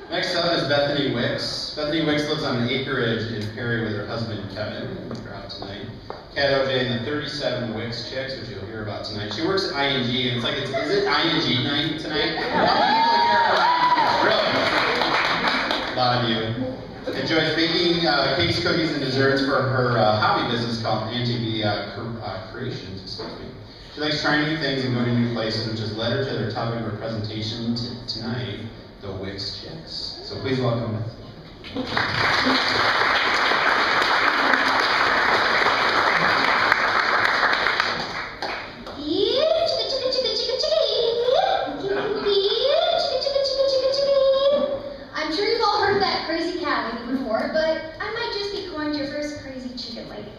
Next up is Bethany Wicks. Bethany Wicks lives on an acreage in Perry with her husband Kevin, they're out tonight. Cat OJ and the 37 Wicks chicks, which you'll hear about tonight. She works at ING, and it's like, is it ING night tonight? Really? A lot of you. Enjoys baking cakes, cookies, and desserts for her hobby business called Auntie Creations. Excuse me. She likes trying new things and going to new places, which has led her to their topic of her presentation tonight, the Wicks Chicks. So please welcome Bethany. I'm sure you've all heard of that crazy cat lady before, but I might just be coined your first crazy chicken lady.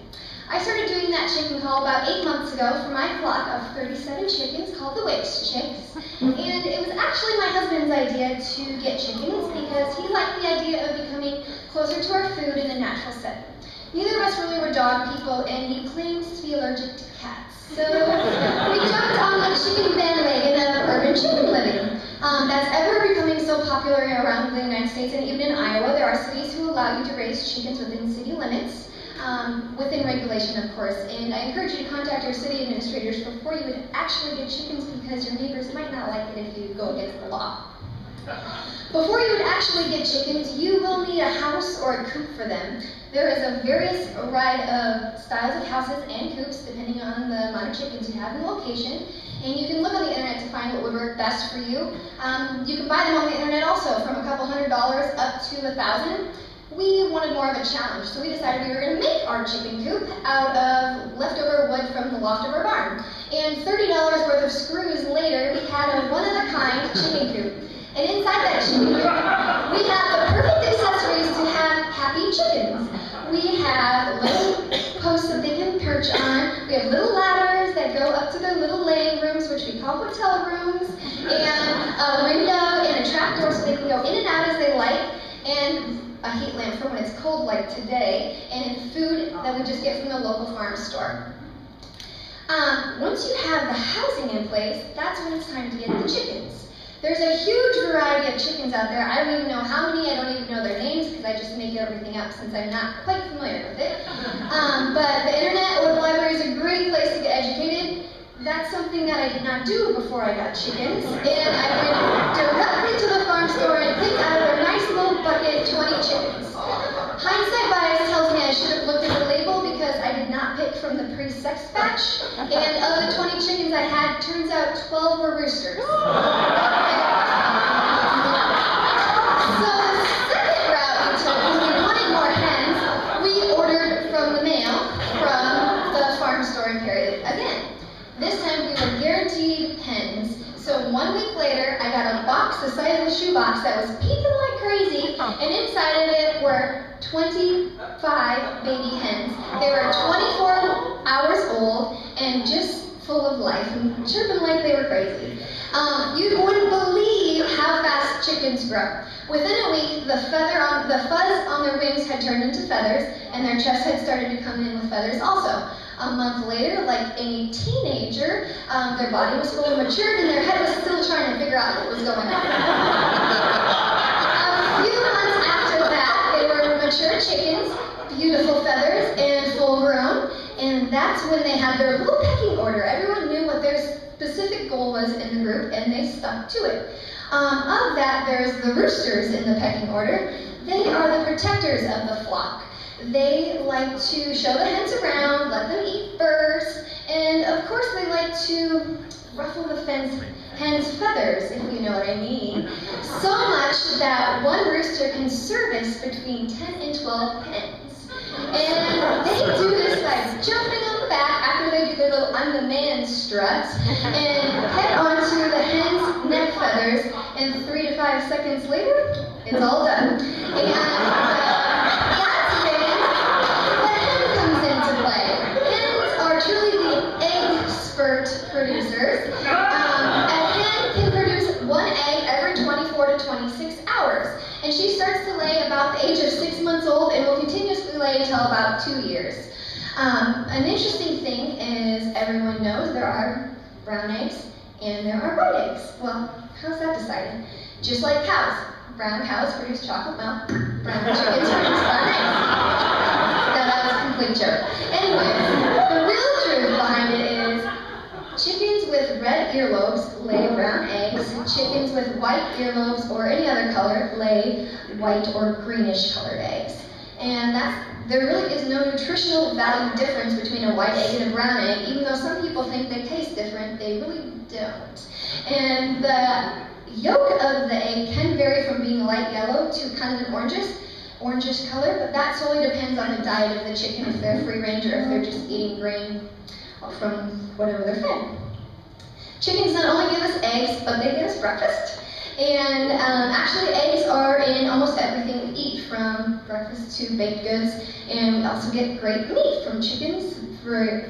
I started doing that chicken call about 8 months ago for my flock of 37 chickens called the Wicks Chicks. And it was actually my husband's idea to get chickens because he liked the idea of becoming closer to our food in a natural setting. Neither of us really were dog people, and he claims to be allergic to cats. So we jumped on the chicken bandwagon of urban chicken living. That's ever becoming so popular around the United States, and even in Iowa, there are cities who allow you to raise chickens within city limits. Within regulation, of course, and I encourage you to contact your city administrators before you would actually get chickens because your neighbors might not like it if you go against the law. Before you would actually get chickens, you will need a house or a coop for them. There is a various variety of styles of houses and coops depending on the amount of chickens you have in the location, and you can look on the internet to find what would work best for you. You can buy them on the internet also, from a couple $100 up to $1,000. We wanted more of a challenge, so we decided we were going to make our chicken coop out of leftover wood from the loft of our barn. And $30 worth of screws later, we had a one-of-a-kind chicken coop. And inside that chicken coop, we have the perfect accessories to have happy chickens. We have little posts that they can perch on. We have little ladders that go up to their little laying rooms, which we call hotel rooms, and a window and a trap door so they can go in and out as they like, and a heat lamp for when it's cold like today, and food that we just get from the local farm store. Once you have the housing in place, that's when it's time to get the chickens. There's a huge variety of chickens out there. I don't even know how many, I don't even know their names because I just make everything up since I'm not quite familiar with it. But the internet or the library is a great place to get educated. That's something that I did not do before I got chickens, and I went directly to the farm store and picked out of a nice little bucket 20 chickens. Hindsight bias tells me I should have looked at the label because I did not pick from the pre-sex batch, and of the 20 chickens I had, turns out 12 were roosters. So the second route we took, because we wanted more hens, we ordered from the mail from the farm store in Perry again. This time we were guaranteed hens, so 1 week later I got a box the size of a shoebox that was peeping like crazy, and inside of it were 25 baby hens. They were 24 hours old and just full of life and chirping like they were crazy. You wouldn't believe how fast chickens grow. Within a week, the fuzz on their wings had turned into feathers, and their chest had started to come in with feathers also. A month later, like any teenager, their body was fully matured and their head was still trying to figure out what was going on. A few months after that, they were mature chickens, beautiful feathers, and full grown, and that's when they had their little pecking order. Everyone knew what their specific goal was in the group, and they stuck to it. Of that, there's the roosters in the pecking order. They are the protectors of the flock. They like to show the hens around, let them eat first, and of course they like to ruffle the hen's feathers, if you know what I mean. So much that one rooster can service between 10 and 12 hens. And they do this by jumping on the back after they do their little I'm the man strut, and head onto the hen's neck feathers, and 3 to 5 seconds later, it's all done. And producers. A hen can produce 1 egg every 24 to 26 hours, and she starts to lay about the age of 6 months old and will continuously lay until about 2 years. An interesting thing is everyone knows there are brown eggs and there are white eggs. Well, how's that decided? Just like cows, brown cows produce chocolate milk, brown chickens produce brown eggs. No, that was a complete joke. Anyways, the real truth behind it is chickens with red earlobes lay brown eggs. Chickens with white earlobes or any other color lay white or greenish colored eggs. And there really is no nutritional value difference between a white egg and a brown egg, even though some people think they taste different, they really don't. And the yolk of the egg can vary from being light yellow to kind of an orangish color, but that solely depends on the diet of the chicken, if they're free range or if they're just eating grain from whatever they're fed. Chickens not only give us eggs, but they give us breakfast. And actually, eggs are in almost everything we eat, from breakfast to baked goods. And we also get great meat from chickens,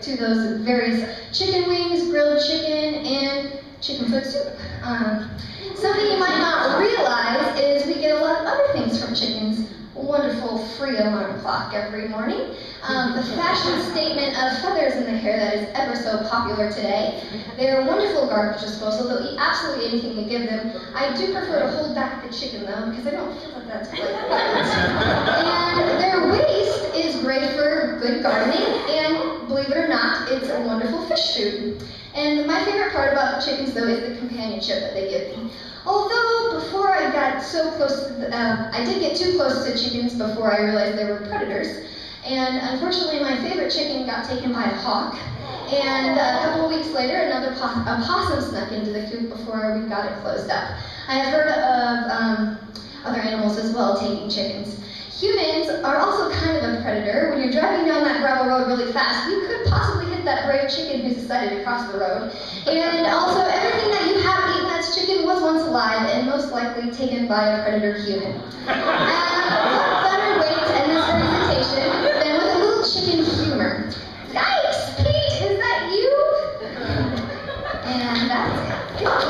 to those various chicken wings, grilled chicken, and chicken foot soup. Something you might not realize is we get a lot of other things from chickens. A wonderful free alarm clock every morning. The fashion statement of feathers in the hair that is ever so popular today. They're wonderful garbage disposal. They'll eat absolutely anything you give them. I do prefer to hold back the chicken though, because I don't feel that that's quite pleasant. And their waste is great for good gardening, and believe it or not, it's a wonderful fish food. And my favorite part about the chickens though is the companionship that they give me. Although before I got so close to I did get too close to chickens before I realized they were predators. And unfortunately, my favorite chicken got taken by a hawk. And a couple of weeks later, another possum snuck into the coop before we got it closed up. I have heard of other animals as well taking chickens. Humans are also kind of a predator. When you're driving down that gravel road really fast, you could possibly hit that brave chicken who's decided to cross the road. And also, everything that you have eaten that's chicken was once alive and most likely taken by a predator human. What better way to end this presentation than with a little chicken humor? Yikes, Pete, is that you? And that's it.